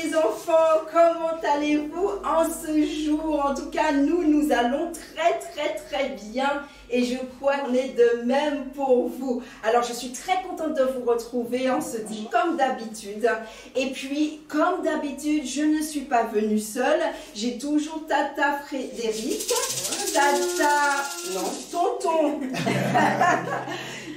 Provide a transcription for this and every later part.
les enfants, comment allez-vous en ce jour? En tout cas, nous allons très bien et je crois qu'on est de même pour vous. Alors, je suis très contente de vous retrouver en ce dit comme d'habitude. Et puis, comme d'habitude, je ne suis pas venue seule. J'ai toujours Tata Frédéric, Tonton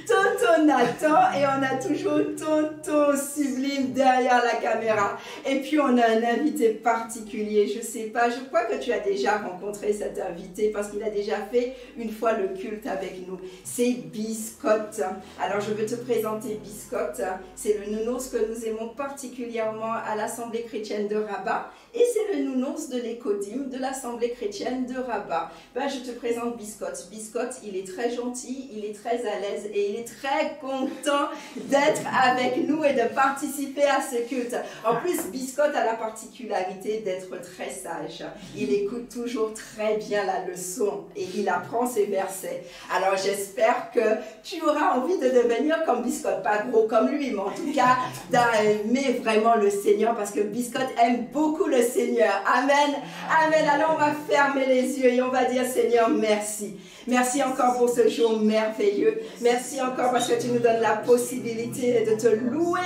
Tonton Nathan et on a toujours Tonton Sublime derrière la caméra. Et puis on a un invité particulier, je sais pas, je crois que tu as déjà rencontré cet invité parce qu'il a déjà fait une fois le culte avec nous. C'est Biscotte. Alors je veux te présenter Biscotte. C'est le nounours que nous aimons particulièrement à l'Assemblée chrétienne de Rabat. Et c'est le nounours de l'Écodim de l'Assemblée chrétienne de Rabat. Ben, je te présente Biscotte. Biscotte, il est très gentil, il est très à l'aise et il est très content d'être avec nous et de participer à ce culte. En plus, Biscotte a la particularité d'être très sage. Il écoute toujours très bien la leçon et il apprend ses versets. Alors j'espère que tu auras envie de devenir comme Biscotte. Pas gros comme lui, mais en tout cas d'aimer vraiment le Seigneur parce que Biscotte aime beaucoup le Seigneur. Amen. Amen. Alors on va fermer les yeux et on va dire Seigneur, merci. Merci encore pour ce jour merveilleux. Merci encore parce que tu nous donnes la possibilité de te louer,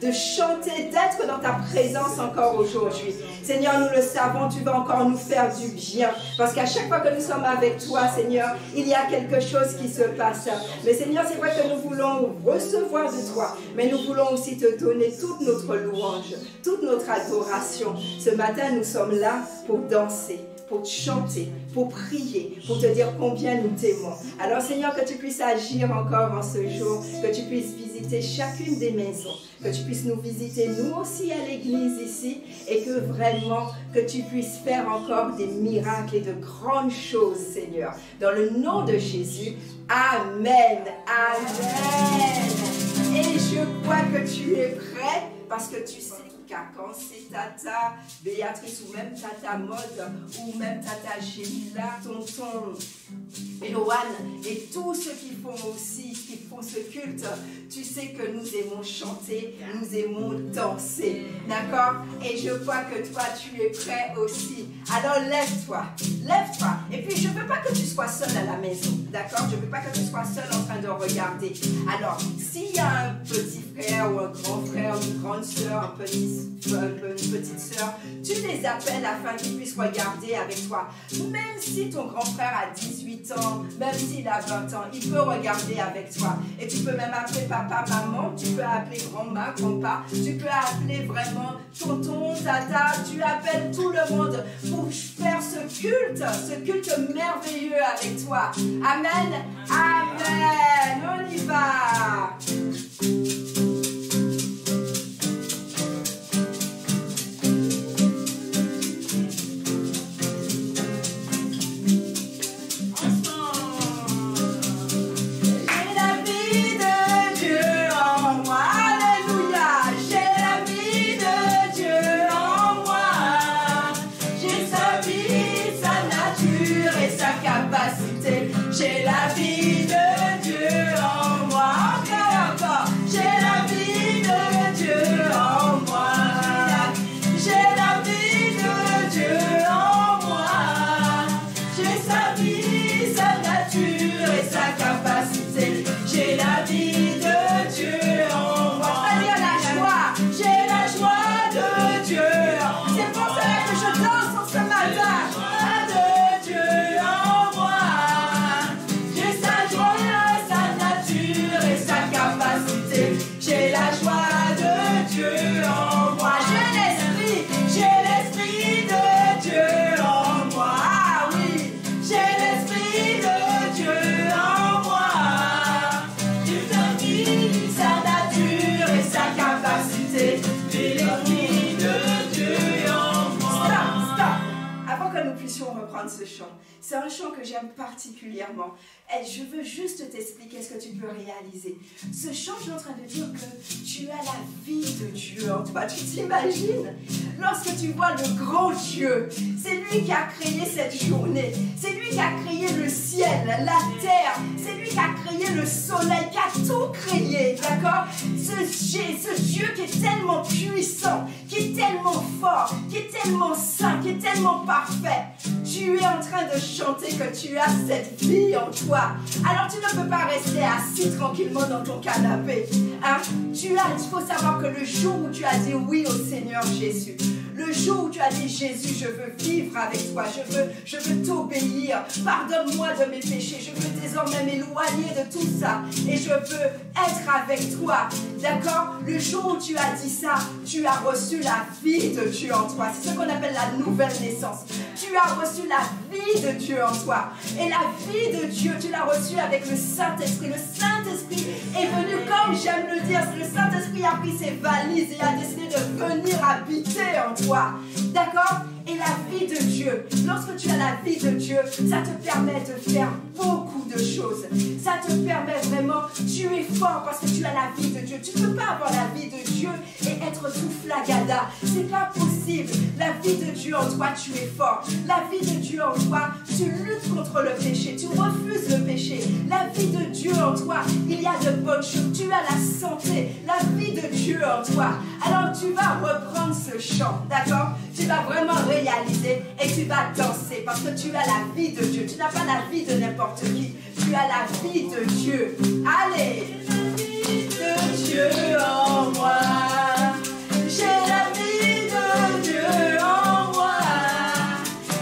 de chanter, d'être dans ta présence encore aujourd'hui. Seigneur, nous le savons, tu vas encore nous faire du bien. Parce qu'à chaque fois que nous sommes avec toi, Seigneur, il y a quelque chose qui se passe. Mais Seigneur, c'est vrai que nous voulons recevoir de toi. Mais nous voulons aussi te donner toute notre louange, toute notre adoration. Ce matin, nous sommes là pour danser, pour te chanter, pour prier, pour te dire combien nous t'aimons. Alors Seigneur, que tu puisses agir encore en ce jour, que tu puisses visiter chacune des maisons, que tu puisses nous visiter nous aussi à l'église ici et que vraiment que tu puisses faire encore des miracles et de grandes choses, Seigneur. Dans le nom de Jésus, Amen. Amen. Et je crois que tu es prêt parce que tu sais quand c'est Tata Béatrice ou même Tata Mode ou même Tata Gémila, Tonton Eloane et tous ceux qui font ce culte, tu sais que nous aimons chanter, nous aimons danser, d'accord? Et je vois que toi tu es prêt aussi. Alors lève-toi, et puis je ne veux pas que tu sois seul à la maison, d'accord? Je ne veux pas que tu sois seul en train de regarder. Alors s'il y a un petit frère ou un grand frère, une grande soeur, une petite soeur, tu les appelles afin qu'ils puissent regarder avec toi. Même si ton grand frère a 18 ans, même s'il a 20 ans, il peut regarder avec toi. Et tu peux même appeler papa, maman, tu peux appeler grand-mère, grand-papa, tu peux appeler vraiment tonton, tata, tu appelles tout le monde pour faire ce culte merveilleux avec toi. Amen, amen, on y va. J'ai la vie de Dieu en moi. Encore. J'ai la vie de Dieu en moi. J'ai la vie de Dieu en moi. J'ai sa vie, sa nature et sa capacité. J'ai la vie de Dieu en moi. C'est-à-dire la joie. J'ai la joie de Dieu. C'est pour cela que je danse en ce matin. J'ai la joie de Dieu en moi. J'ai l'esprit de Dieu en moi. Ah oui, j'ai l'esprit de Dieu en moi. J'ai sa vie, sa nature et sa capacité. J'ai l'esprit de Dieu en moi. Stop. Avant que nous puissions reprendre ce chant, c'est un chant que j'aime particulièrement. Et je veux juste t'expliquer ce que tu peux réaliser. Ce chant, je suis en train de dire que tu as la vie de Dieu en toi. Tu t'imagines? Lorsque tu vois le grand Dieu, c'est lui qui a créé cette journée. C'est lui qui a créé le ciel, la terre. C'est lui qui a créé le soleil, qui a tout créé. D'accord? Ce Dieu qui est tellement puissant, qui est tellement fort. fort, qui est tellement saint, qui est tellement parfait. Tu es en train de chanter que tu as cette vie en toi. Alors tu ne peux pas rester assis tranquillement dans ton canapé. Hein? Il faut savoir que le jour où tu as dit oui au Seigneur Jésus, le jour où tu as dit Jésus, je veux vivre avec toi, je veux t'obéir, pardonne-moi de mes péchés, je veux désormais m'éloigner de tout ça et je veux être avec toi, d'accord? Le jour où tu as dit ça, tu as reçu la vie de Dieu en toi, c'est ce qu'on appelle la nouvelle naissance. Tu as reçu la vie de Dieu en toi et la vie de Dieu, tu l'as reçue avec le Saint-Esprit. Le Saint-Esprit est venu, comme j'aime le dire, le Saint-Esprit a pris ses valises et a décidé de venir habiter en toi. D'accord? Et la vie de Dieu, lorsque tu as la vie de Dieu, ça te permet de faire beaucoup de choses. Ça te permet vraiment, tu es fort parce que tu as la vie de Dieu. Tu ne peux pas avoir la vie de Dieu et être tout flagada. C'est pas possible. La vie de Dieu en toi, tu es fort. La vie de Dieu en toi, tu luttes contre le péché. Tu refuses le péché. La vie de Dieu en toi, il y a de bonnes choses. Tu as la santé. La vie de Dieu en toi. Alors tu vas reprendre ce chant, d'accord? Tu vas vraiment réaliser et tu vas danser parce que tu as la vie de Dieu. Tu n'as pas la vie de n'importe qui. Tu as la vie de Dieu. Allez! La vie de Dieu en moi. J'ai la vie de Dieu en moi.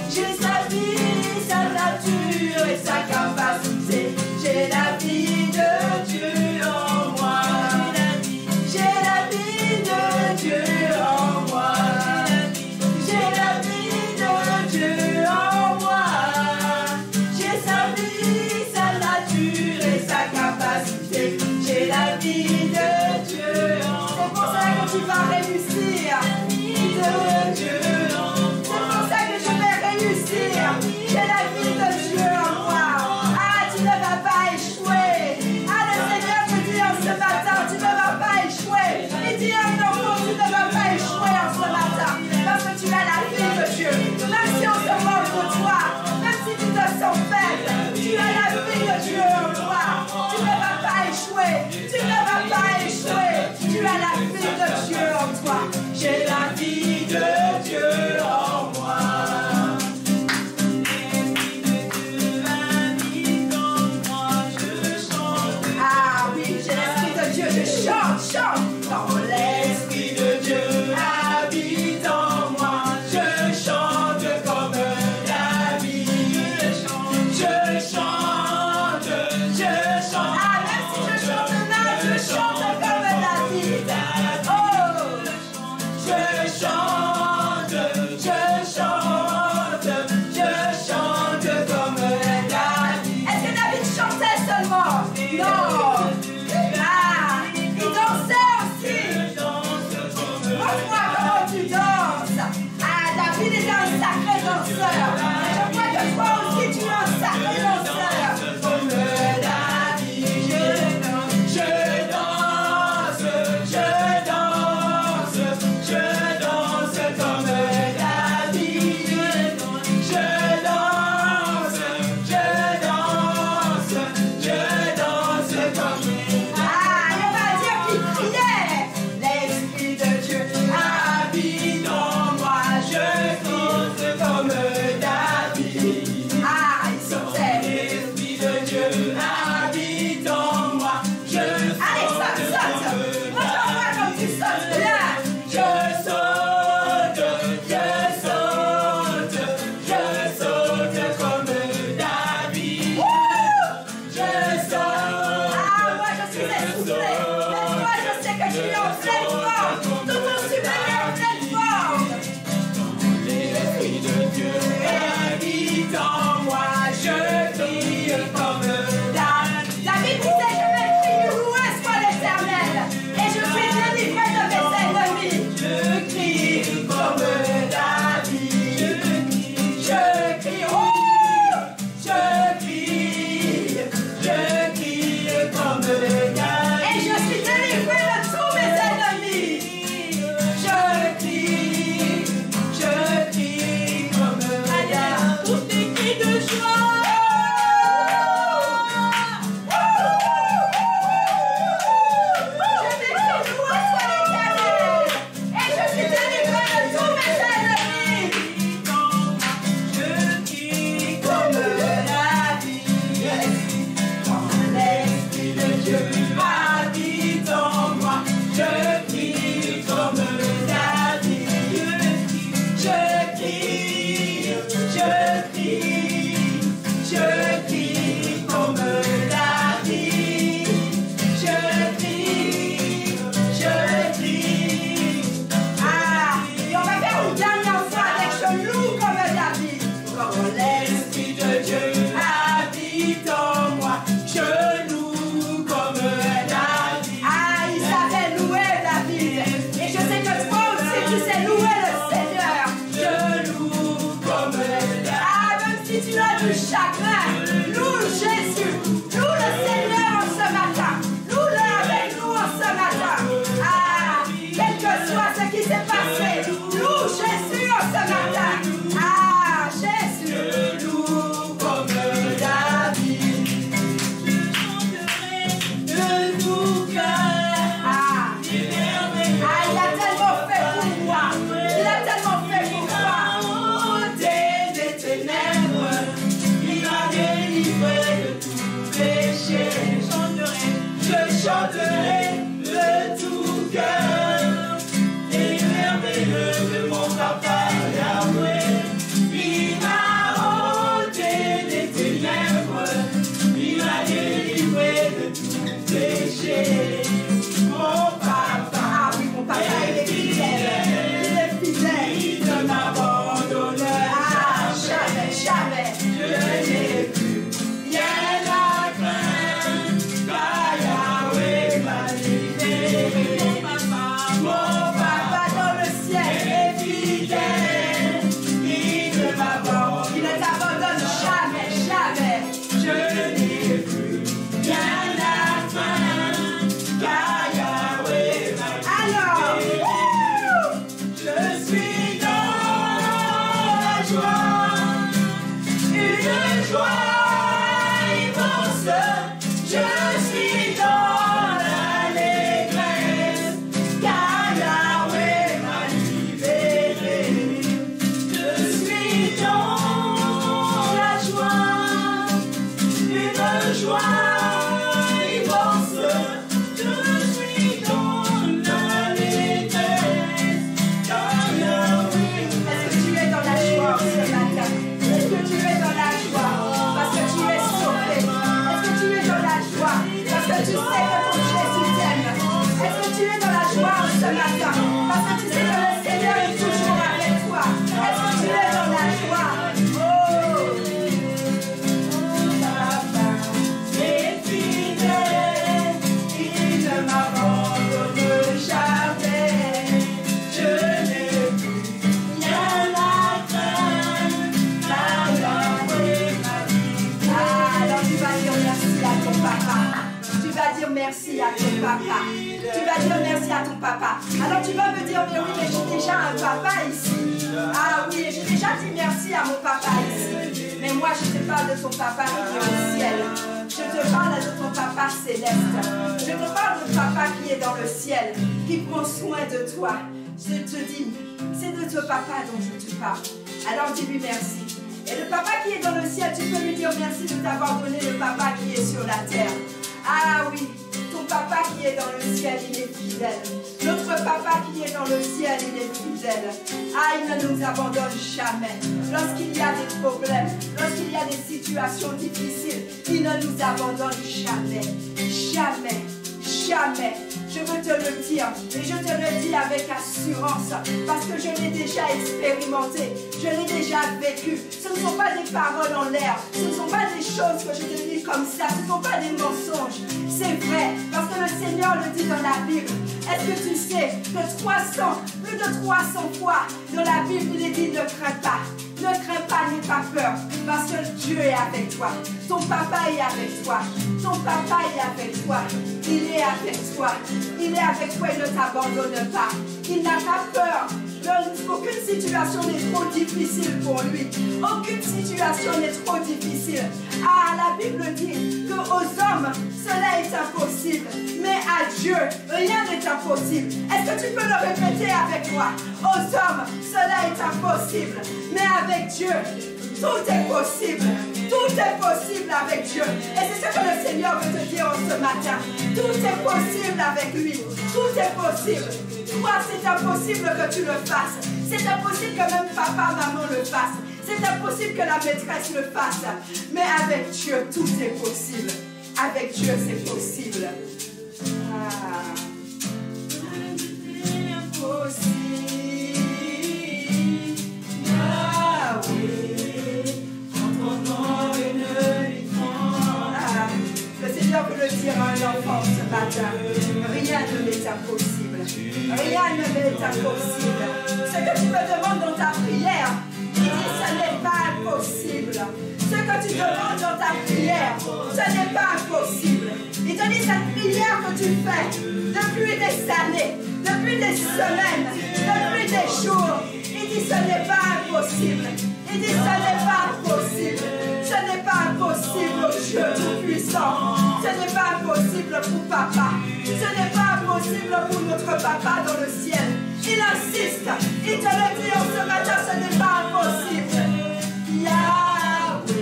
J'ai sa vie, sa nature et sa capacité. J'ai la vie de Dieu en moi. J'ai la vie de Dieu en moi. J'ai la vie de Dieu en moi. J'ai sa vie, sa nature et sa capacité. J'ai la vie de Dieu ton papa. Alors tu vas me dire, mais oui, mais j'ai déjà un papa ici. Ah oui, j'ai déjà dit merci à mon papa ici. Mais moi, je te parle de ton papa qui est au ciel. Je te parle de ton papa céleste. Je te parle de ton papa qui est dans le ciel, qui prend soin de toi. Je te dis, c'est de ton papa dont je te parle. Alors dis-lui merci. Et le papa qui est dans le ciel, tu peux lui dire merci de t'avoir donné le papa qui est sur la terre. Ah oui, ton papa qui est dans le ciel, il est fidèle. Notre papa qui est dans le ciel, il est fidèle. Ah, il ne nous abandonne jamais. Lorsqu'il y a des problèmes, lorsqu'il y a des situations difficiles, il ne nous abandonne jamais. Jamais. Jamais. Je veux te le dire et je te le dis avec assurance parce que je l'ai déjà expérimenté, je l'ai déjà vécu. Ce ne sont pas des paroles en l'air, ce ne sont pas des choses que je te dis comme ça, ce ne sont pas des mensonges. C'est vrai parce que le Seigneur le dit dans la Bible. Est-ce que tu sais que plus de 300 fois dans la Bible il est dit ne crains pas. Ne crains pas, n'aie pas peur, parce que Dieu est avec toi. Ton papa est avec toi. Ton papa est avec toi. Il est avec toi. Il est avec toi, il ne t'abandonne pas. Il n'a pas peur. Aucune situation n'est trop difficile pour lui. Aucune situation n'est trop difficile. Ah, la Bible dit qu'aux hommes, cela est impossible. Mais à Dieu, rien n'est impossible. Est-ce que tu peux le répéter avec moi? Aux hommes, cela est impossible. Mais avec Dieu, tout est possible. Tout est possible avec Dieu. Et c'est ce que le Seigneur veut te dire ce matin. Tout est possible avec lui. Tout est possible. Toi, c'est impossible que tu le fasses. C'est impossible que même papa, maman le fasse. C'est impossible que la maîtresse le fasse. Mais avec Dieu, tout est possible. Avec Dieu, c'est possible. Ah. Impossible. Ah oui. Entre moi et le Seigneur veut le dire à un enfant ce matin. Rien ne m'est impossible. Rien ne m'est impossible. Ce que tu me demandes dans ta prière, il dit ce n'est pas impossible. Ce que tu demandes dans ta prière, ce n'est pas impossible. Il te dit cette prière que tu fais depuis des années, depuis des semaines, depuis des jours. Il dit ce n'est pas impossible. Il dit ce n'est pas impossible. Ce n'est pas impossible au Dieu Tout-Puissant. Ce n'est pas impossible pour papa. Ce n'est pas impossible pour notre papa dans le ciel. Il insiste. Il te le dit en ce matin, ce n'est pas impossible. Yahweh,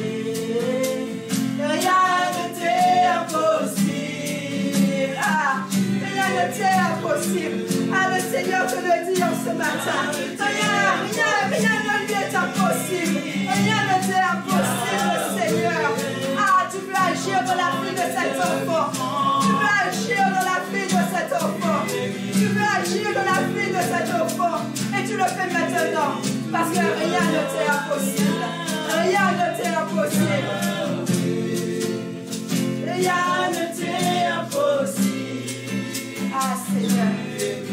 rien ne t'est impossible. Ah, rien ne t'est impossible. Ah, le Seigneur te le dit en ce matin. Rien ne lui est impossible. Rien ne t'est impossible, Seigneur. Ah, tu peux agir dans la vie de cet enfant. Tu peux agir dans la vie de cet enfant. Tu peux agir dans la vie de cet enfant. Et tu le fais maintenant. Parce que rien ne t'est impossible. Rien ne t'est impossible. Rien ne t'est impossible. Ah, Seigneur,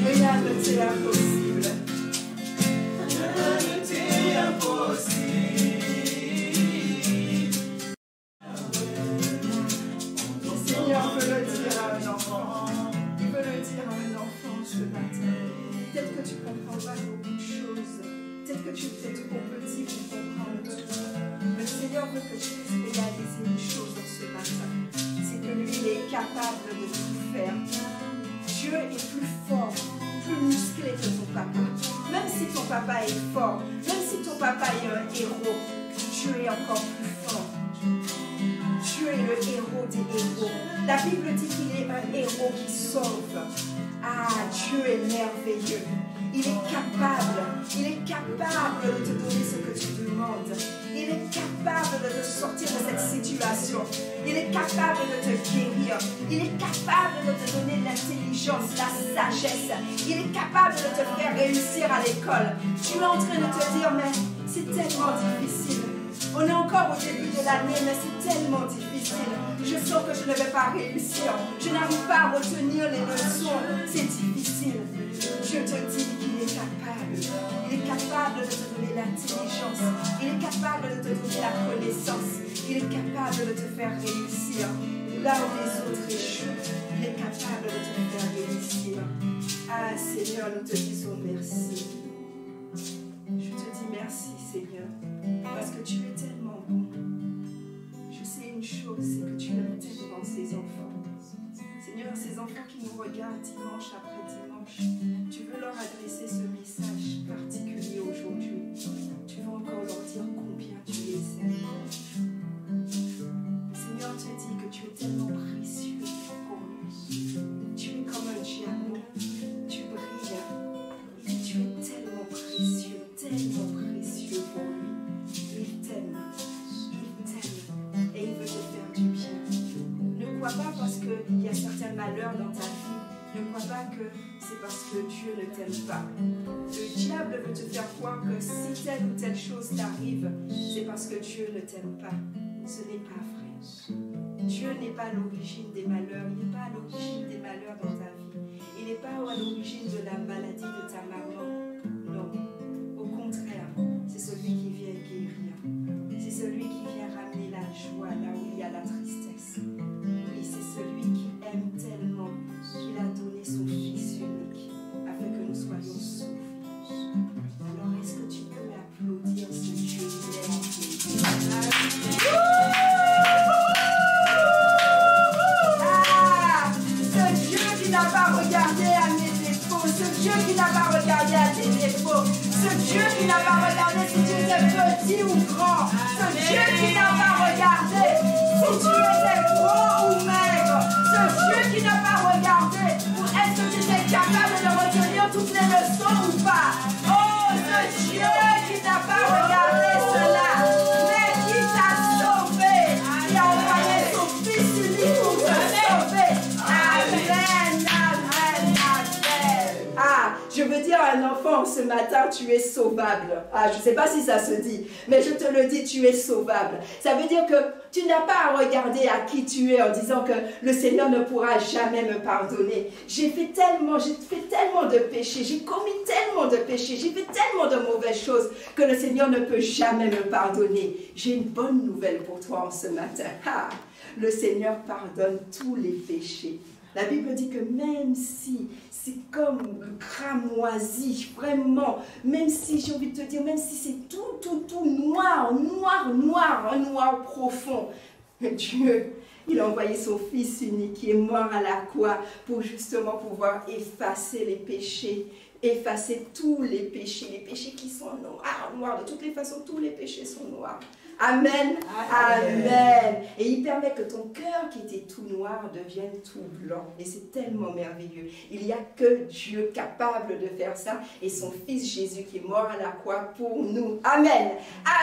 rien ne t'est impossible. Rien ne t'est impossible. Le Seigneur veut le dire à un enfant. Il veut le dire à un enfant ce matin. Peut-être que tu ne comprends pas beaucoup de choses. Peut-être que tu es trop petit pour comprendre. Le Seigneur veut que tu puisses réaliser une chose dans ce matin. C'est que lui, il est capable de tout faire. Dieu est plus fort, plus musclé que ton papa. Même si ton papa est fort, même si ton papa est un héros, Dieu est encore plus fort. Dieu est le héros des héros. La Bible dit qu'il est un héros qui sauve. Ah, Dieu est merveilleux. Il est capable de te donner ce que tu demandes. Il est capable de te sortir de cette situation. Il est capable de te guérir. Il est capable de te donner l'intelligence, la sagesse. Il est capable de te faire réussir à l'école. Tu es en train de te dire, mais c'est tellement difficile. On est encore au début de l'année, mais c'est tellement difficile. Je sens que je ne vais pas réussir. Je n'arrive pas à retenir les leçons. C'est difficile. Je te dis qu'il est capable. Il est capable de te donner l'intelligence. Il est capable de te donner la connaissance. Il est capable de te faire réussir. là où les autres échouent, il est capable de te faire réussir. Ah Seigneur, nous te disons merci. Je te dis merci Seigneur, parce que tu es tellement bon. Je sais une chose, c'est que tu aimes tellement ces enfants. Seigneur, ces enfants qui nous regardent dimanche après dimanche, tu veux leur adresser ce message particulier aujourd'hui. Tu veux encore leur dire combien tu les aimes. Le Seigneur te dit que tu es tellement précieux pour lui. Tu es comme un diamant, tu brilles. Et tu es tellement précieux pour lui. Il t'aime. Et il veut te faire du bien. Ne crois pas parce qu'il y a certains malheurs dans ta vie. Ne crois pas que c'est parce que Dieu ne t'aime pas. Le diable veut te faire croire que si telle ou telle chose t'arrive, c'est parce que Dieu ne t'aime pas. Ce n'est pas vrai. Dieu n'est pas à l'origine des malheurs. Il n'est pas à l'origine des malheurs dans ta vie. Il n'est pas à l'origine de la maladie de ta maman. Non. Au contraire, c'est celui qui vient guérir. C'est celui qui vient ramener la joie là où il y a la tristesse. Oui, c'est celui qui aime tellement qu'il a donné son Fils unique afin que nous soyons sauvés. Alors, est-ce que tu peux applaudir ce Dieu ce Dieu qui n'a pas regardé à mes défauts, ce Dieu qui n'a pas regardé à tes défauts, ce Dieu qui n'a pas regardé si tu étais petit ou grand, ce Dieu qui n'a pas regardé si tu étais gros ou maigre, ce Dieu qui n'a pas regardé pour est-ce que tu étais capable de retenir toutes les leçons ou pas. Oh, ce Dieu qui n'a pas regardé cela, mais qui t'a sauvé, qui a envoyé son Fils unique pour te sauver. Amen, amen, amen. Ah, je veux dire à un enfant ce matin, tu es sauvable. Ah, je ne sais pas si ça se dit, mais je te le dis, tu es sauvable. Ça veut dire que tu n'as pas à regarder à qui tu es en disant que le Seigneur ne pourra jamais me pardonner. J'ai fait tellement de péchés, j'ai commis tellement de péchés, j'ai fait tellement de mauvaises choses que le Seigneur ne peut jamais me pardonner. J'ai une bonne nouvelle pour toi en ce matin. Ah, le Seigneur pardonne tous les péchés. La Bible dit que même si c'est comme le cramoisi, vraiment, même si, j'ai envie de te dire, même si c'est tout noir, un noir profond, Dieu, il a envoyé son Fils unique qui est mort à la croix pour justement pouvoir effacer les péchés, effacer tous les péchés qui sont noirs, de toutes les façons, tous les péchés sont noirs. Amen, amen. Et il permet que ton cœur qui était tout noir devienne tout blanc. Et c'est tellement merveilleux. Il n'y a que Dieu capable de faire ça. Et son Fils Jésus qui est mort à la croix pour nous. Amen,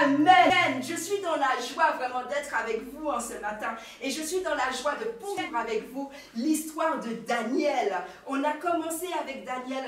amen. Je suis dans la joie vraiment d'être avec vous en ce matin. Et je suis dans la joie de poursuivre avec vous l'histoire de Daniel. On a commencé avec Daniel.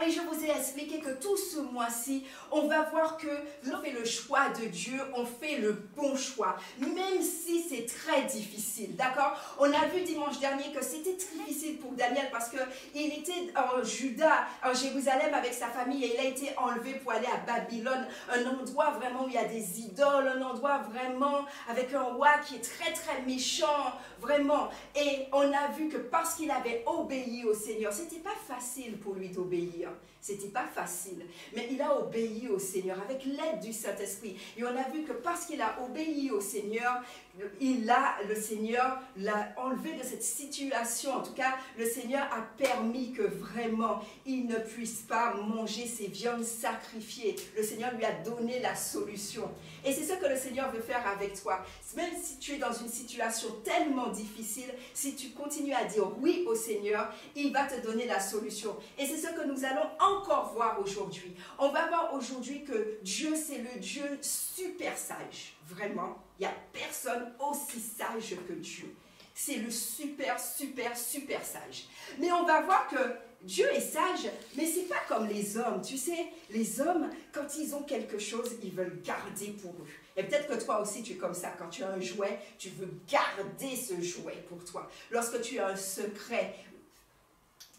Et je vous ai expliqué que tout ce mois-ci, on va voir que l'on fait le choix de Dieu, on fait le bon choix, même si c'est très difficile, d'accord? On a vu dimanche dernier que c'était très difficile pour Daniel parce qu'il était en Juda, en Jérusalem avec sa famille et il a été enlevé pour aller à Babylone, un endroit vraiment où il y a des idoles, un endroit vraiment avec un roi qui est très très méchant, vraiment. Et on a vu que parce qu'il avait obéi au Seigneur, c'était pas facile pour lui d'obéir. C'était pas facile, mais il a obéi au Seigneur avec l'aide du Saint-Esprit. Et on a vu que parce qu'il a obéi au Seigneur, le Seigneur l'a enlevé de cette situation. En tout cas, le Seigneur a permis que vraiment il ne puisse pas manger ces viandes sacrifiées. Le Seigneur lui a donné la solution. Et c'est ce que le Seigneur veut faire avec toi. Même si tu es dans une situation tellement difficile, si tu continues à dire oui au Seigneur, il va te donner la solution. Et c'est ce que nous allons encore voir aujourd'hui. On va voir aujourd'hui que Dieu, c'est le Dieu super sage. Vraiment, il n'y a personne aussi sage que Dieu. C'est le super sage. Mais on va voir que Dieu est sage, mais ce n'est pas comme les hommes. Tu sais, les hommes, quand ils ont quelque chose, ils veulent garder pour eux. Et peut-être que toi aussi, tu es comme ça. Quand tu as un jouet, tu veux garder ce jouet pour toi. Lorsque tu as un secret,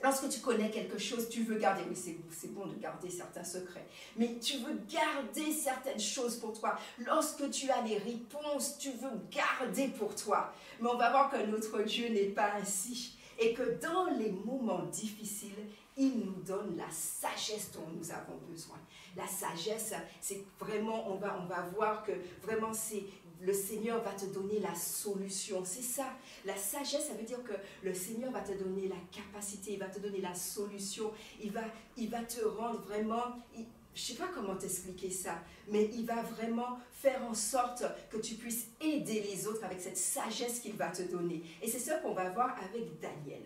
Lorsque tu connais quelque chose, tu veux garder, oui c'est bon de garder certains secrets, mais tu veux garder certaines choses pour toi. Lorsque tu as les réponses, tu veux garder pour toi. Mais on va voir que notre Dieu n'est pas ainsi. Et que dans les moments difficiles, il nous donne la sagesse dont nous avons besoin. La sagesse, c'est vraiment, on va voir que vraiment c'est... Le Seigneur va te donner la solution, c'est ça. La sagesse, ça veut dire que le Seigneur va te donner la capacité, il va te donner la solution, il va te rendre vraiment, je ne sais pas comment t'expliquer ça, mais il va vraiment faire en sorte que tu puisses aider les autres avec cette sagesse qu'il va te donner. Et c'est ça qu'on va voir avec Daniel.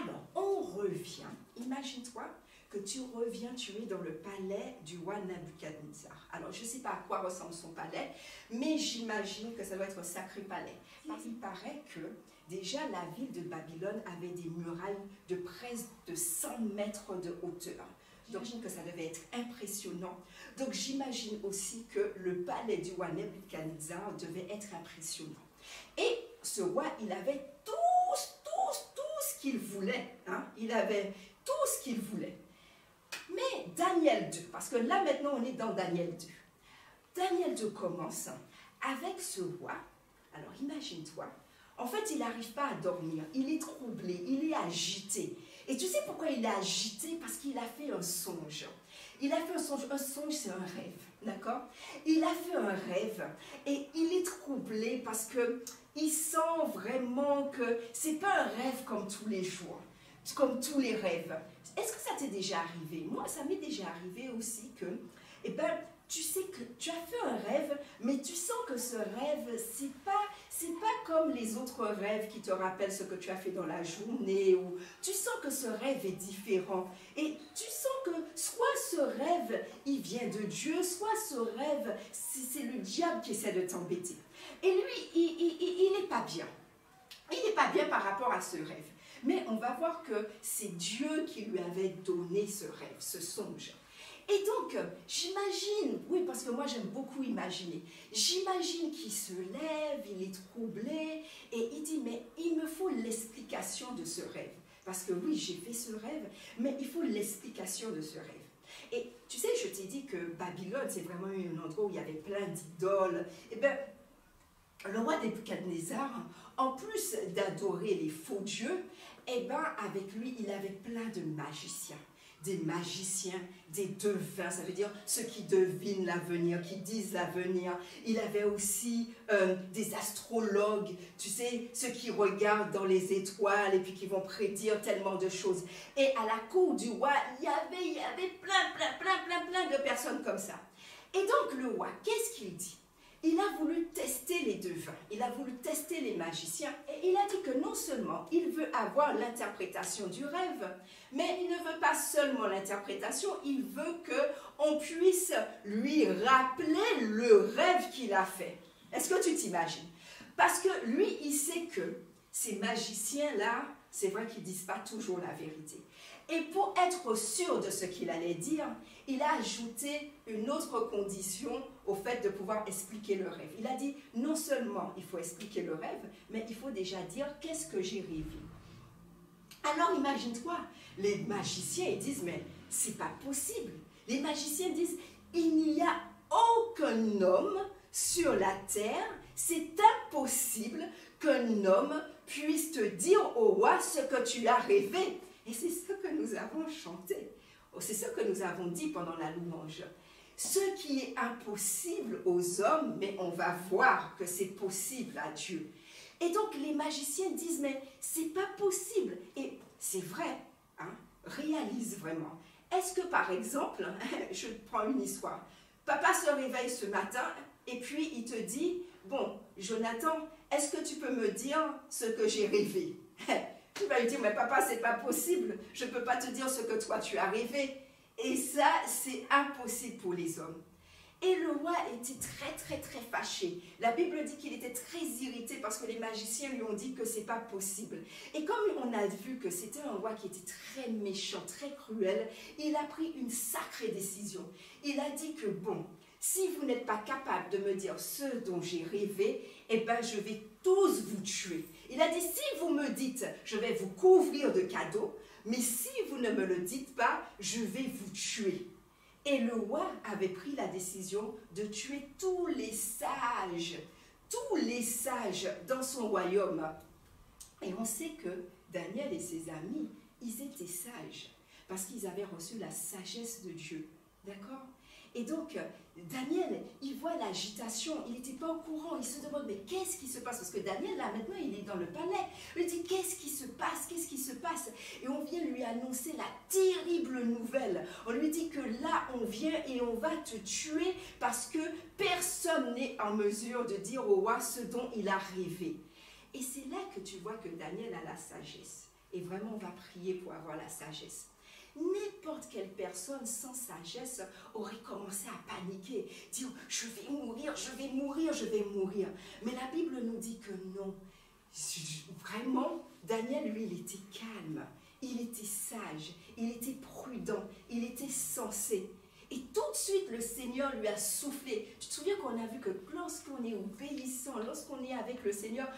Alors, on revient, imagine-toi, que tu reviens, tu es dans le palais du roi Nabuchodonosor. Alors, je ne sais pas à quoi ressemble son palais, mais j'imagine que ça doit être un sacré palais. Il paraît que déjà la ville de Babylone avait des murailles de près de 100 mètres de hauteur. Donc, j'imagine que ça devait être impressionnant. Donc, j'imagine aussi que le palais du roi Nabuchodonosor devait être impressionnant. Et ce roi, il avait tout ce qu'il voulait. Hein? Il avait tout ce qu'il voulait. Mais Daniel 2, parce que là maintenant on est dans Daniel 2. Daniel 2 commence avec ce roi. Alors imagine-toi, en fait il n'arrive pas à dormir, il est troublé, il est agité. Et tu sais pourquoi il est agité? Parce qu'il a fait un songe. Il a fait un songe c'est un rêve, d'accord? Il a fait un rêve et il est troublé parce que il sent vraiment que c'est pas un rêve comme tous les jours, comme tous les rêves. Est-ce que ça t'est déjà arrivé? Moi, ça m'est déjà arrivé aussi que, eh ben, tu sais que tu as fait un rêve, mais tu sens que ce rêve, c'est pas comme les autres rêves qui te rappellent ce que tu as fait dans la journée, ou tu sens que ce rêve est différent. Et tu sens que soit ce rêve, il vient de Dieu, soit ce rêve, c'est le diable qui essaie de t'embêter. Et lui, il n'est pas bien. Il n'est pas bien par rapport à ce rêve. Mais on va voir que c'est Dieu qui lui avait donné ce rêve, ce songe. Et donc, j'imagine, oui, parce que moi j'aime beaucoup imaginer, j'imagine qu'il se lève, il est troublé, et il dit, mais il me faut l'explication de ce rêve. Parce que oui, j'ai fait ce rêve, mais il faut l'explication de ce rêve. Et tu sais, je t'ai dit que Babylone, c'est vraiment un endroit où il y avait plein d'idoles. Et bien, le roi Nabuchodonosor, en plus d'adorer les faux dieux, eh ben, avec lui, il avait plein de magiciens. Des magiciens, des devins, ça veut dire ceux qui devinent l'avenir, qui disent l'avenir. Il avait aussi des astrologues, tu sais, ceux qui regardent dans les étoiles et puis qui vont prédire tellement de choses. Et à la cour du roi, il y avait plein de personnes comme ça. Et donc le roi, qu'est-ce qu'il dit? Il a voulu tester les devins, il a voulu tester les magiciens et il a dit que non seulement il veut avoir l'interprétation du rêve, mais il ne veut pas seulement l'interprétation, il veut qu'on puisse lui rappeler le rêve qu'il a fait. Est-ce que tu t'imagines? Parce que lui, il sait que ces magiciens-là, c'est vrai qu'ils ne disent pas toujours la vérité. Et pour être sûr de ce qu'il allait dire, il a ajouté une autre condition au fait de pouvoir expliquer le rêve. Il a dit, non seulement il faut expliquer le rêve, mais il faut déjà dire qu'est-ce que j'ai rêvé. Alors imagine-toi, les magiciens ils disent, mais c'est pas possible. Les magiciens disent, il n'y a aucun homme sur la terre, c'est impossible qu'un homme puisse te dire au roi ce que tu as rêvé. Et c'est ce que nous avons chanté. C'est ce que nous avons dit pendant la louange. Ce qui est impossible aux hommes, mais on va voir que c'est possible à Dieu. Et donc les magiciens disent, mais c'est pas possible. Et c'est vrai, hein, réalise vraiment. Est-ce que par exemple, je prends une histoire, papa se réveille ce matin et puis il te dit, bon, Jonathan, est-ce que tu peux me dire ce que j'ai rêvé? Tu vas lui dire, mais papa, c'est pas possible, je ne peux pas te dire ce que toi tu as rêvé. Et ça, c'est impossible pour les hommes. Et le roi était très fâché. La Bible dit qu'il était très irrité parce que les magiciens lui ont dit que c'est pas possible. Et comme on a vu que c'était un roi qui était très méchant, très cruel, il a pris une sacrée décision. Il a dit que bon, si vous n'êtes pas capable de me dire ce dont j'ai rêvé, eh ben je vais tous vous tuer. Il a dit, si vous me dites, je vais vous couvrir de cadeaux, mais si vous ne me le dites pas, je vais vous tuer. Et le roi avait pris la décision de tuer tous les sages dans son royaume. Et on sait que Daniel et ses amis, ils étaient sages parce qu'ils avaient reçu la sagesse de Dieu. D'accord? Et donc, Daniel, il voit l'agitation, il n'était pas au courant, il se demande, mais qu'est-ce qui se passe? Parce que Daniel, là, maintenant, il est dans le palais. Il dit, qu'est-ce qui se passe? Qu'est-ce qui se passe? Et on vient lui annoncer la terrible nouvelle. On lui dit que là, on vient et on va te tuer parce que personne n'est en mesure de dire au roi ce dont il a rêvé. Et c'est là que tu vois que Daniel a la sagesse. Et vraiment, on va prier pour avoir la sagesse. N'importe quelle personne sans sagesse aurait commencé à paniquer, dire je vais mourir, je vais mourir, je vais mourir. Mais la Bible nous dit que non. Vraiment, Daniel, lui, il était calme, il était sage, il était prudent, il était sensé. Et tout de suite, le Seigneur lui a soufflé. Tu te souviens qu'on a vu que lorsqu'on est obéissant, lorsqu'on est avec le Seigneur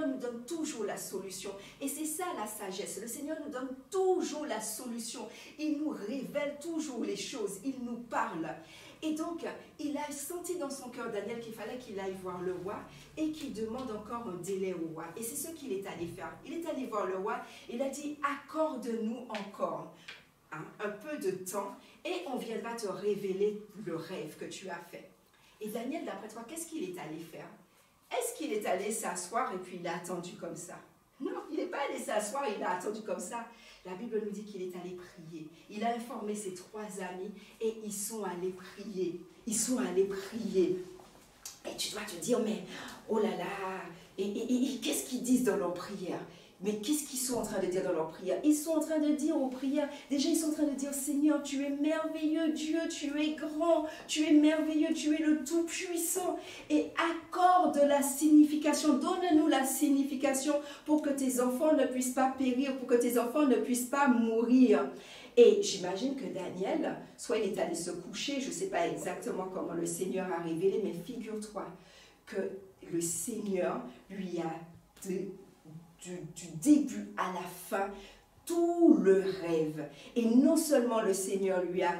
nous donne toujours la solution. Et c'est ça la sagesse. Le Seigneur nous donne toujours la solution. Il nous révèle toujours les choses. Il nous parle. Et donc, il a senti dans son cœur, Daniel, qu'il fallait qu'il aille voir le roi et qu'il demande encore un délai au roi. Et c'est ce qu'il est allé faire. Il est allé voir le roi. Il a dit, accorde-nous encore un peu de temps et on viendra te révéler le rêve que tu as fait. Et Daniel, d'après toi, qu'est-ce qu'il est allé faire? Est-ce qu'il est allé s'asseoir et puis il a attendu comme ça? Non, il n'est pas allé s'asseoir, il a attendu comme ça. La Bible nous dit qu'il est allé prier. Il a informé ses 3 amis et ils sont allés prier. Ils sont allés prier. Et tu dois te dire, mais oh là là, et qu'est-ce qu'ils disent dans leur prière? Mais qu'est-ce qu'ils sont en train de dire dans leur prière? Ils sont en train de dire aux prières, déjà ils sont en train de dire, Seigneur, tu es merveilleux, Dieu, tu es grand, tu es merveilleux, tu es le Tout-Puissant. Et accorde la signification, donne-nous la signification pour que tes enfants ne puissent pas périr, pour que tes enfants ne puissent pas mourir. Et j'imagine que Daniel, soit il est allé se coucher, je ne sais pas exactement comment le Seigneur a révélé, mais figure-toi que le Seigneur lui a du début à la fin, tout le rêve. Et non seulement le Seigneur lui a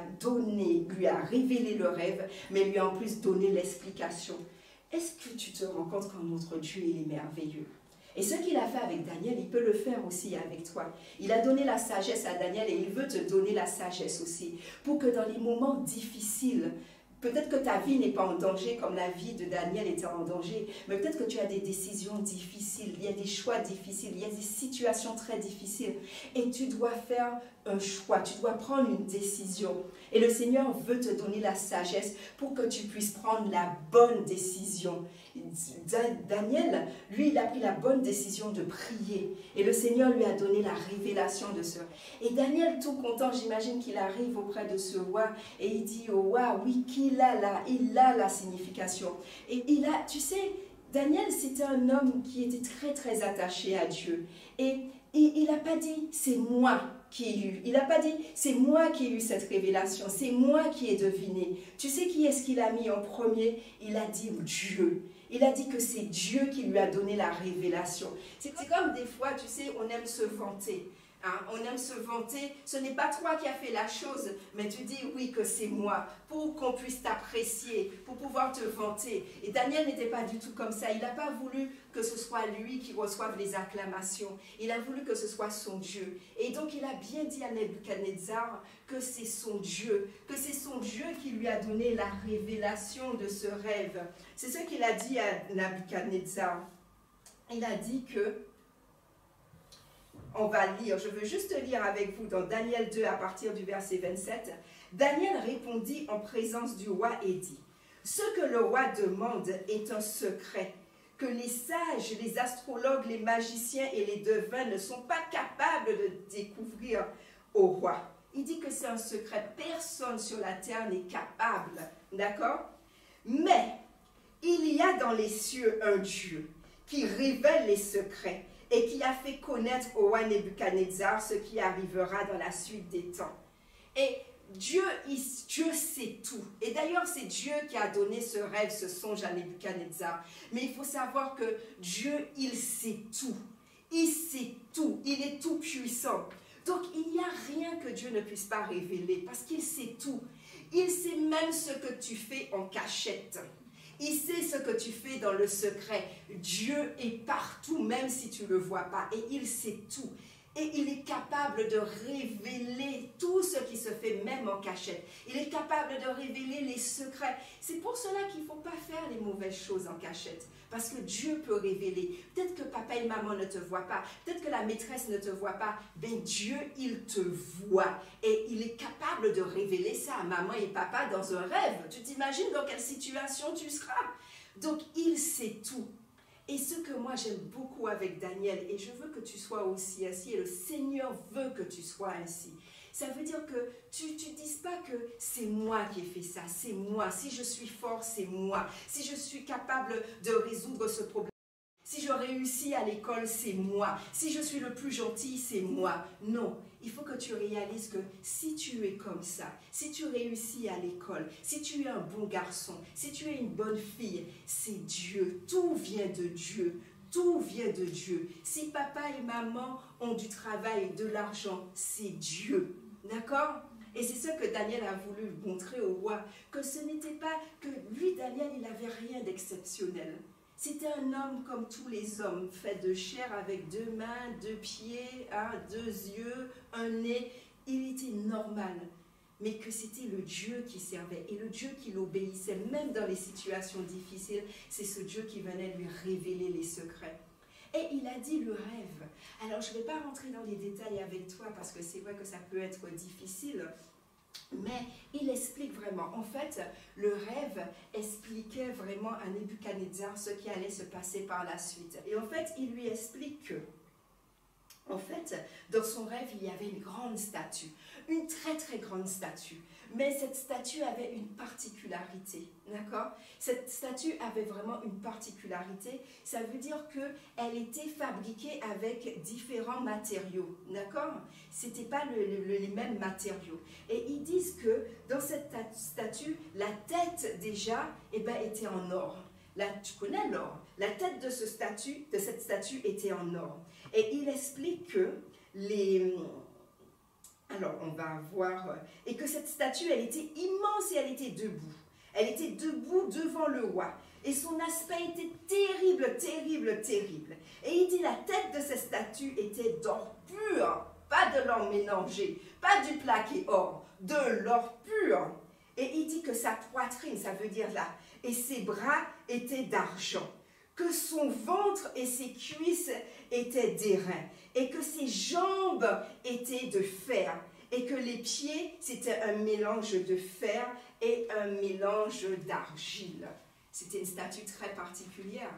révélé le rêve, mais lui a en plus donné l'explication. Est-ce que tu te rends compte quand notre Dieu, il est merveilleux? Et ce qu'il a fait avec Daniel, il peut le faire aussi avec toi. Il a donné la sagesse à Daniel et il veut te donner la sagesse aussi. Pour que dans les moments difficiles, peut-être que ta vie n'est pas en danger comme la vie de Daniel était en danger, mais peut-être que tu as des décisions difficiles, il y a des choix difficiles, il y a des situations très difficiles et tu dois faire un choix, tu dois prendre une décision. Et le Seigneur veut te donner la sagesse pour que tu puisses prendre la bonne décision. Daniel, lui, il a pris la bonne décision de prier et le Seigneur lui a donné la révélation de ce. Et Daniel, tout content, j'imagine qu'il arrive auprès de ce roi et il dit au roi, oui, il a la signification. Et il a, tu sais, Daniel, c'était un homme qui était très, très attaché à Dieu. Et il n'a pas dit, c'est moi qui ai eu. Il n'a pas dit, c'est moi qui ai eu cette révélation, c'est moi qui ai deviné. Tu sais qui est-ce qu'il a mis en premier? Il a dit Dieu. Il a dit que c'est Dieu qui lui a donné la révélation. C'est comme des fois, tu sais, on aime se vanter. Hein, on aime se vanter, ce n'est pas toi qui as fait la chose, mais tu dis oui que c'est moi, pour qu'on puisse t'apprécier, pour pouvoir te vanter. Et Daniel n'était pas du tout comme ça, il n'a pas voulu que ce soit lui qui reçoive les acclamations, il a voulu que ce soit son Dieu. Et donc il a bien dit à Nebuchadnezzar que c'est son Dieu qui lui a donné la révélation de ce rêve. C'est ce qu'il a dit à Nebuchadnezzar. Il a dit que, on va lire, je veux juste lire avec vous dans Daniel 2 à partir du verset 27. Daniel répondit en présence du roi et dit, « Ce que le roi demande est un secret, que les sages, les astrologues, les magiciens et les devins ne sont pas capables de découvrir au roi. » Il dit que c'est un secret, personne sur la terre n'est capable, d'accord? Mais il y a dans les cieux un Dieu qui révèle les secrets, et qui a fait connaître au roi Nebuchadnezzar ce qui arrivera dans la suite des temps. Et Dieu sait tout. Et d'ailleurs, c'est Dieu qui a donné ce rêve, ce songe à Nebuchadnezzar. Mais il faut savoir que Dieu, il sait tout. Il sait tout. Il est tout puissant. Donc, il n'y a rien que Dieu ne puisse pas révéler parce qu'il sait tout. Il sait même ce que tu fais en cachette. Il sait ce que tu fais dans le secret. Dieu est partout, même si tu ne le vois pas. Et il sait tout. Et il est capable de révéler tout ce qui se fait même en cachette. Il est capable de révéler les secrets. C'est pour cela qu'il ne faut pas faire les mauvaises choses en cachette. Parce que Dieu peut révéler. Peut-être que papa et maman ne te voient pas. Peut-être que la maîtresse ne te voit pas. Ben Dieu, il te voit. Et il est capable de révéler ça à maman et papa dans un rêve. Tu t'imagines dans quelle situation tu seras? Donc il sait tout. Et ce que moi j'aime beaucoup avec Daniel, et je veux que tu sois aussi ainsi, et le Seigneur veut que tu sois ainsi. Ça veut dire que tu ne dises pas que c'est moi qui ai fait ça, c'est moi. Si je suis fort, c'est moi. Si je suis capable de résoudre ce problème, si je réussis à l'école, c'est moi. Si je suis le plus gentil, c'est moi. Non, il faut que tu réalises que si tu es comme ça, si tu réussis à l'école, si tu es un bon garçon, si tu es une bonne fille, c'est Dieu. Tout vient de Dieu. Tout vient de Dieu. Si papa et maman ont du travail, de l'argent, c'est Dieu. D'accord? Et c'est ce que Daniel a voulu montrer au roi, que ce n'était pas que lui, Daniel, il n'avait rien d'exceptionnel. C'était un homme comme tous les hommes, fait de chair avec 2 mains, 2 pieds, 2 yeux, un nez. Il était normal, mais que c'était le Dieu qui servait et le Dieu qui l'obéissait, même dans les situations difficiles. C'est ce Dieu qui venait lui révéler les secrets. Et il a dit le rêve. Alors, je ne vais pas rentrer dans les détails avec toi parce que c'est vrai que ça peut être difficile. Mais il explique vraiment. En fait, le rêve expliquait vraiment à Nebuchadnezzar ce qui allait se passer par la suite. Et en fait, il lui explique que, en fait, dans son rêve, il y avait une grande statue. Une très très grande statue. Mais cette statue avait une particularité, d'accord? Cette statue avait vraiment une particularité. Ça veut dire qu'elle était fabriquée avec différents matériaux, d'accord? Ce n'était pas les mêmes matériaux. Et ils disent que dans cette statue, la tête déjà était en or. Là, tu connais l'or. La tête de cette statue était en or. Et il explique que alors, on va voir, et que cette statue, elle était immense et elle était debout. Elle était debout devant le roi. Et son aspect était terrible, terrible, terrible. Et il dit, la tête de cette statue était d'or pur, pas de l'or mélangé, pas du plaqué or, de l'or pur. Et il dit que sa poitrine, ça veut dire là, et ses bras étaient d'argent, que son ventre et ses cuisses étaient d'airain, et que ses jambes étaient de fer, et que les pieds, c'était un mélange de fer et un mélange d'argile. C'était une statue très particulière.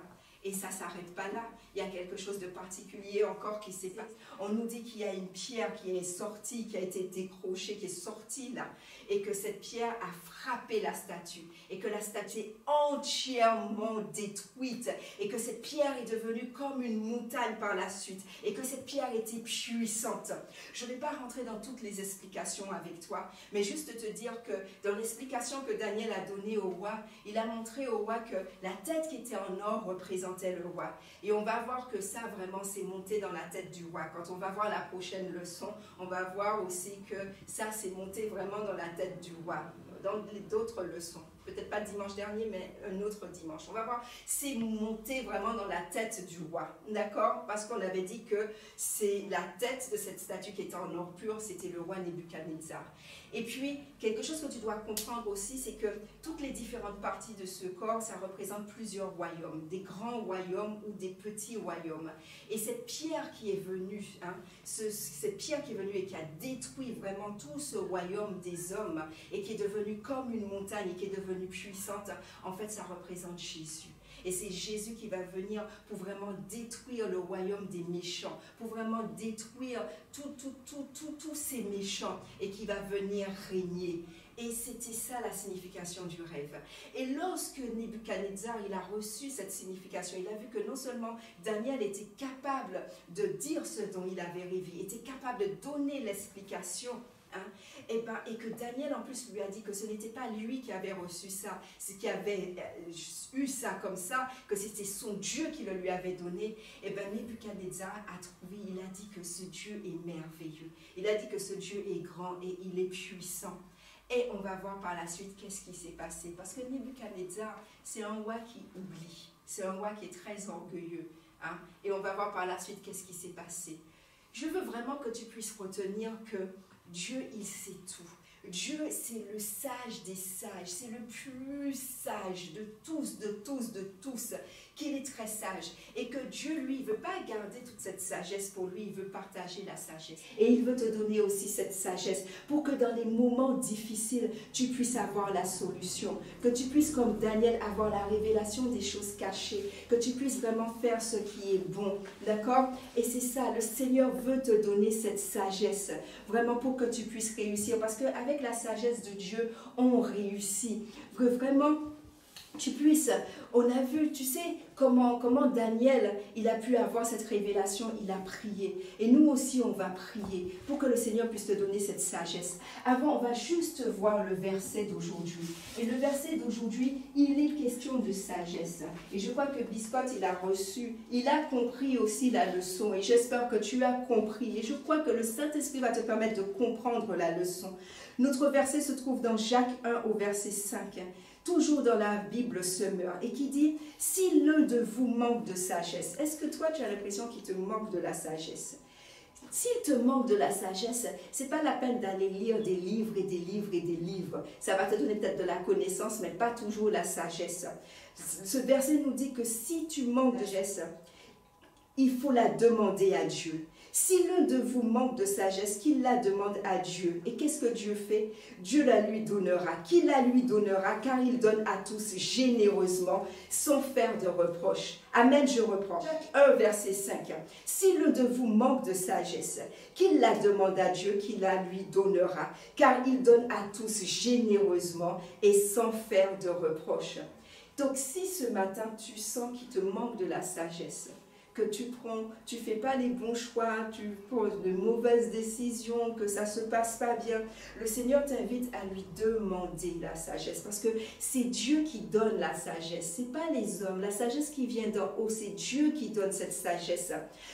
Et ça ne s'arrête pas là. Il y a quelque chose de particulier encore qui s'est passé. On nous dit qu'il y a une pierre qui est sortie, qui a été décrochée, qui est sortie là. Et que cette pierre a frappé la statue. Et que la statue est entièrement détruite. Et que cette pierre est devenue comme une montagne par la suite. Et que cette pierre était puissante. Je ne vais pas rentrer dans toutes les explications avec toi. Mais juste te dire que dans l'explication que Daniel a donnée au roi, il a montré au roi que la tête qui était en or représentait le roi. Et on va voir que ça vraiment s'est monté dans la tête du roi. Quand on va voir la prochaine leçon, on va voir aussi que ça s'est monté vraiment dans la tête du roi. Dans d'autres leçons. Peut-être pas dimanche dernier, mais un autre dimanche. On va voir, c'est monté vraiment dans la tête du roi. D'accord? Parce qu'on avait dit que c'est la tête de cette statue qui était en or pur, c'était le roi Nebuchadnezzar. Et puis, quelque chose que tu dois comprendre aussi, c'est que toutes les différentes parties de ce corps, ça représente plusieurs royaumes, des grands royaumes ou des petits royaumes. Et cette pierre qui est venue, cette pierre qui est venue et qui a détruit vraiment tout ce royaume des hommes et qui est devenue comme une montagne et qui est devenue puissante, en fait, ça représente Jésus. Et c'est Jésus qui va venir pour vraiment détruire le royaume des méchants, pour vraiment détruire tous ces méchants et qui va venir régner. Et c'était ça la signification du rêve. Et lorsque Nebuchadnezzar il a reçu cette signification, il a vu que non seulement Daniel était capable de dire ce dont il avait rêvé, était capable de donner l'explication, Hein? Et que Daniel en plus lui a dit que ce n'était pas lui qui avait reçu ça, c'est qui avait eu ça comme ça, que c'était son Dieu qui le lui avait donné. Et bien Nebuchadnezzar a trouvé, il a dit que ce Dieu est merveilleux, il a dit que ce Dieu est grand et il est puissant. Et on va voir par la suite qu'est-ce qui s'est passé, parce que Nebuchadnezzar, c'est un roi qui oublie, c'est un roi qui est très orgueilleux. Hein? Et on va voir par la suite qu'est-ce qui s'est passé. Je veux vraiment que tu puisses retenir que Dieu, il sait tout. Dieu, c'est le sage des sages, c'est le plus sage de tous, qu'il est très sage. Et que Dieu, lui, il ne veut pas garder toute cette sagesse pour lui, il veut partager la sagesse. Et il veut te donner aussi cette sagesse pour que dans les moments difficiles, tu puisses avoir la solution. Que tu puisses, comme Daniel, avoir la révélation des choses cachées. Que tu puisses vraiment faire ce qui est bon. D'accord? Et c'est ça, le Seigneur veut te donner cette sagesse. Vraiment pour que tu puisses réussir. Parce qu'avec la sagesse de Dieu, on réussit. Que vraiment, tu puisses, on a vu, tu sais, comment Daniel, il a pu avoir cette révélation, il a prié. Et nous aussi, on va prier pour que le Seigneur puisse te donner cette sagesse. Avant, on va juste voir le verset d'aujourd'hui. Et le verset d'aujourd'hui, il est question de sagesse. Et je crois que Biscotte, il a reçu, il a compris aussi la leçon. Et j'espère que tu as compris. Et je crois que le Saint-Esprit va te permettre de comprendre la leçon. Notre verset se trouve dans Jacques 1 au verset 5. Toujours dans la Bible Semeur, et qui dit, si l'un de vous manque de sagesse, est-ce que toi tu as l'impression qu'il te manque de la sagesse? S'il te manque de la sagesse, ce n'est pas la peine d'aller lire des livres et des livres et des livres. Ça va te donner peut-être de la connaissance, mais pas toujours la sagesse. Ce verset nous dit que si tu manques de sagesse, il faut la demander à Dieu. Si l'un de vous manque de sagesse, qu'il la demande à Dieu. Et qu'est-ce que Dieu fait? Dieu la lui donnera. Qui la lui donnera? Car il donne à tous généreusement, sans faire de reproche. Amen, je reprends. Jacques 1, verset 5. Si l'un de vous manque de sagesse, qu'il la demande à Dieu, qui la lui donnera. Car il donne à tous généreusement et sans faire de reproche. Donc si ce matin, tu sens qu'il te manque de la sagesse, que tu fais pas les bons choix, tu poses de mauvaises décisions, que ça se passe pas bien, le Seigneur t'invite à lui demander la sagesse, parce que c'est Dieu qui donne la sagesse, c'est pas les hommes. La sagesse qui vient d'en haut, c'est Dieu qui donne cette sagesse,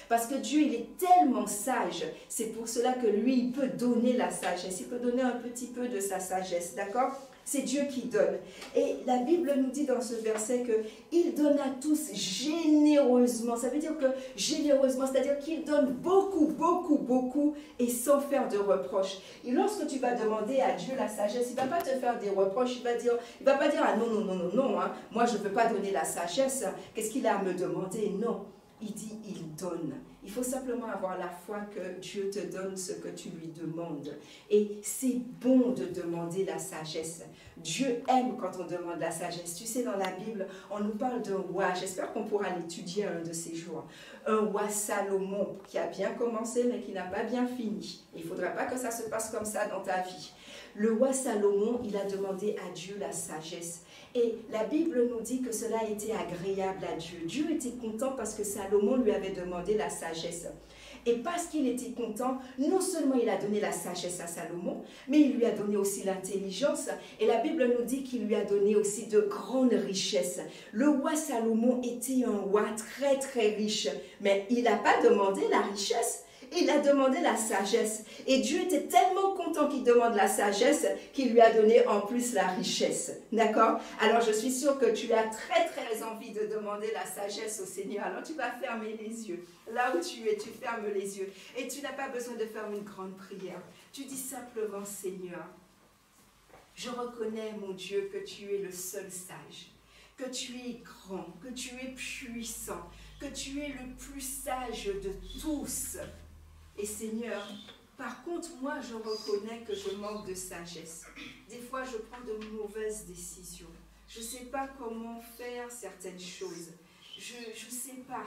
parce que Dieu, il est tellement sage, c'est pour cela que lui, il peut donner la sagesse, il peut donner un petit peu de sa sagesse, d'accord? C'est Dieu qui donne. Et la Bible nous dit dans ce verset qu'il donne à tous généreusement. Ça veut dire que généreusement, c'est-à-dire qu'il donne beaucoup, beaucoup, beaucoup et sans faire de reproches. Et lorsque tu vas demander à Dieu la sagesse, il ne va pas te faire des reproches. Il va pas dire, ah non, non, non, non, non, hein, moi je ne veux pas donner la sagesse. Qu'est-ce qu'il a à me demander? Non. Il dit, il donne. Il faut simplement avoir la foi que Dieu te donne ce que tu lui demandes. Et c'est bon de demander la sagesse. Dieu aime quand on demande la sagesse. Tu sais, dans la Bible, on nous parle d'un roi. J'espère qu'on pourra l'étudier un de ces jours. Un roi Salomon qui a bien commencé, mais qui n'a pas bien fini. Il ne faudrait pas que ça se passe comme ça dans ta vie. Le roi Salomon, il a demandé à Dieu la sagesse. Et la Bible nous dit que cela était agréable à Dieu. Dieu était content parce que Salomon lui avait demandé la sagesse. Et parce qu'il était content, non seulement il a donné la sagesse à Salomon, mais il lui a donné aussi l'intelligence. Et la Bible nous dit qu'il lui a donné aussi de grandes richesses. Le roi Salomon était un roi très très riche, mais il n'a pas demandé la richesse. Il a demandé la sagesse. Et Dieu était tellement content qu'il demande la sagesse qu'il lui a donné en plus la richesse. D'accord? Alors je suis sûre que tu as très très envie de demander la sagesse au Seigneur. Alors tu vas fermer les yeux. Là où tu es, tu fermes les yeux. Et tu n'as pas besoin de faire une grande prière. Tu dis simplement, Seigneur, je reconnais, mon Dieu, que tu es le seul sage. Que tu es grand, que tu es puissant, que tu es le plus sage de tous. Et Seigneur, par contre, moi, je reconnais que je manque de sagesse. Des fois, je prends de mauvaises décisions. Je ne sais pas comment faire certaines choses. Je ne sais pas.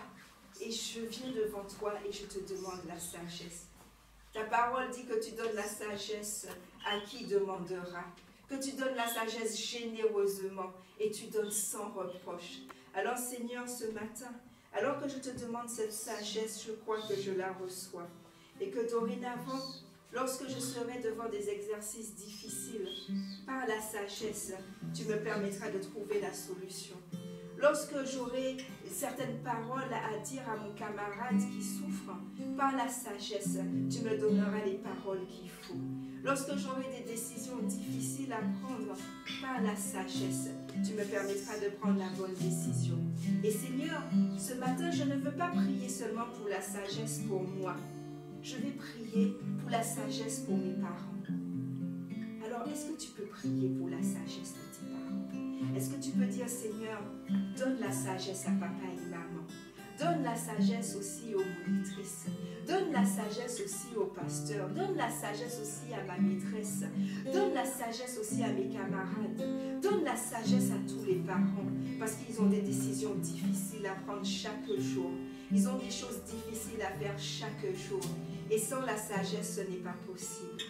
Et je viens devant toi et je te demande la sagesse. Ta parole dit que tu donnes la sagesse à qui demandera. Que tu donnes la sagesse généreusement et tu donnes sans reproche. Alors, Seigneur, ce matin, alors que je te demande cette sagesse, je crois que je la reçois. Et que dorénavant, Lorsque je serai devant des exercices difficiles, par la sagesse, tu me permettras de trouver la solution. Lorsque j'aurai certaines paroles à dire à mon camarade qui souffre, par la sagesse, tu me donneras les paroles qu'il faut. Lorsque j'aurai des décisions difficiles à prendre, par la sagesse, tu me permettras de prendre la bonne décision. Et Seigneur, ce matin, je ne veux pas prier seulement pour la sagesse pour moi. Je vais prier pour la sagesse pour mes parents. Alors, est-ce que tu peux prier pour la sagesse de tes parents? Est-ce que tu peux dire, Seigneur, donne la sagesse à papa et maman. Donne la sagesse aussi aux monitrices. Donne la sagesse aussi aux pasteurs. Donne la sagesse aussi à ma maîtresse. Donne la sagesse aussi à mes camarades. Donne la sagesse à tous les parents. Parce qu'ils ont des décisions difficiles à prendre chaque jour. Ils ont des choses difficiles à faire chaque jour. Et sans la sagesse, ce n'est pas possible.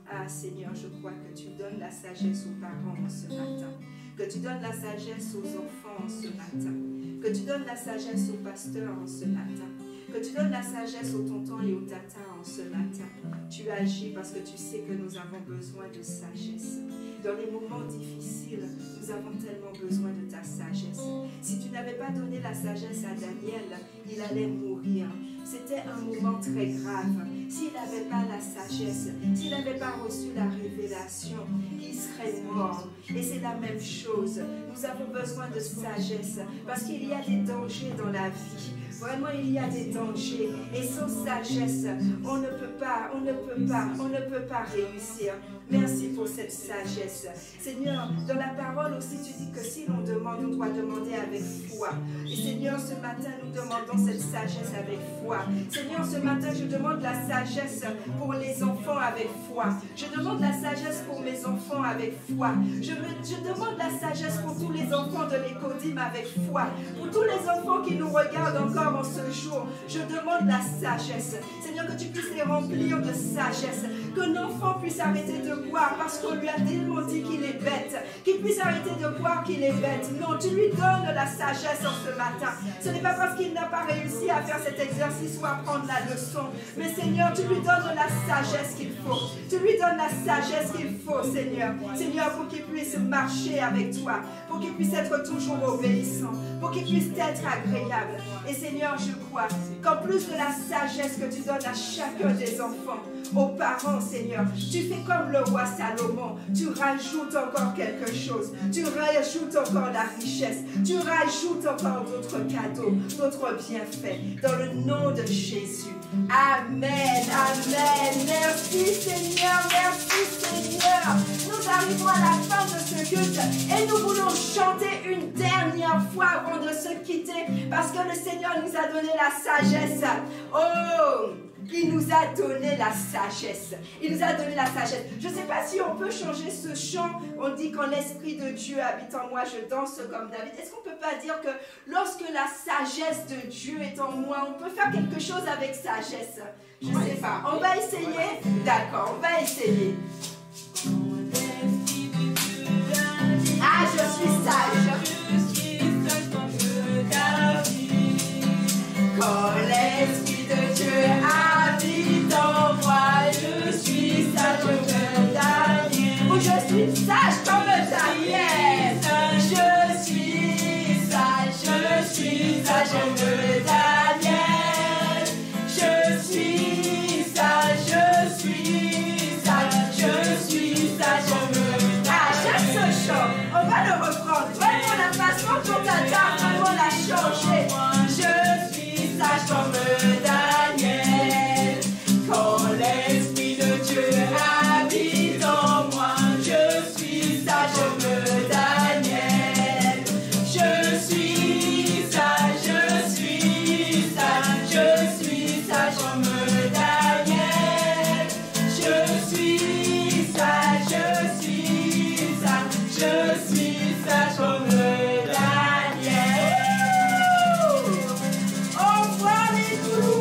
Ah Seigneur, je crois que tu donnes la sagesse aux parents en ce matin. Que tu donnes la sagesse aux enfants en ce matin. Que tu donnes la sagesse aux pasteurs en ce matin. Que tu donnes la sagesse aux tontons et aux tatas en ce matin. Tu agis parce que tu sais que nous avons besoin de sagesse. Dans les moments difficiles, nous avons tellement besoin de ta sagesse. Si tu n'avais pas donné la sagesse à Daniel, il allait mourir. C'était un moment très grave. S'il n'avait pas la sagesse, s'il n'avait pas reçu la révélation, il serait mort. Et c'est la même chose. Nous avons besoin de sagesse parce qu'il y a des dangers dans la vie. Vraiment, il y a des dangers. Et sans sagesse, on ne peut pas réussir. Merci pour cette sagesse. Seigneur, dans la parole aussi, tu dis que si l'on demande, on doit demander avec foi. Et Seigneur, ce matin, nous demandons cette sagesse avec foi. Seigneur, ce matin, je demande la sagesse pour les enfants avec foi. Je demande la sagesse pour mes enfants avec foi. Je demande la sagesse pour tous les enfants de l'Écodim avec foi. Pour tous les enfants qui nous regardent encore en ce jour, je demande la sagesse. Seigneur, que tu puisses les remplir de sagesse. Que l'enfant puisse arrêter de boire parce qu'on lui a tellement dit qu'il est bête. Qu'il puisse arrêter de boire qu'il est bête. Non, tu lui donnes la sagesse en ce matin. Ce n'est pas parce qu'il n'a pas réussi à faire cet exercice ou à prendre la leçon. Mais Seigneur, tu lui donnes la sagesse qu'il faut. Tu lui donnes la sagesse qu'il faut, Seigneur. Seigneur, pour qu'il puisse marcher avec toi. Pour qu'il puisse être toujours obéissant. Pour qu'il puisse être agréable. Et Seigneur, je crois qu'en plus de la sagesse que tu donnes à chacun des enfants, aux parents, Seigneur, tu fais comme le roi Salomon. Tu rajoutes encore quelque chose. Tu rajoutes encore la richesse. Tu rajoutes encore d'autres cadeaux, d'autres bienfaits. Dans le nom de Jésus. Amen. Amen. Merci Seigneur. Merci Seigneur. Nous arrivons à la fin de ce culte et nous voulons chanter une dernière fois avant de se quitter parce que le Seigneur nous a donné la sagesse. Oh! Il nous a donné la sagesse. Il nous a donné la sagesse. Je ne sais pas si on peut changer ce chant. On dit quand l'Esprit de Dieu habite en moi, je danse comme David. Est-ce qu'on ne peut pas dire que lorsque la sagesse de Dieu est en moi, on peut faire quelque chose avec sagesse? Je ne sais pas. On va essayer? D'accord, on va essayer. Ah, je suis sage. Quand l'Esprit de Dieu habite en moi, je suis sage comme Daniel. Ou je suis sage comme Daniel. Je suis sage comme Daniel. Je suis sage comme Daniel. Ah, j'aime ce chant. On va le reprendre. Vraiment la façon dont ta dame, vraiment la changer. Je suis sage comme Daniel. Quand l'Esprit de Dieu habite en moi, je suis sage comme Daniel. Je suis sage comme Daniel. Je suis sage comme Daniel. Oh, alléluia.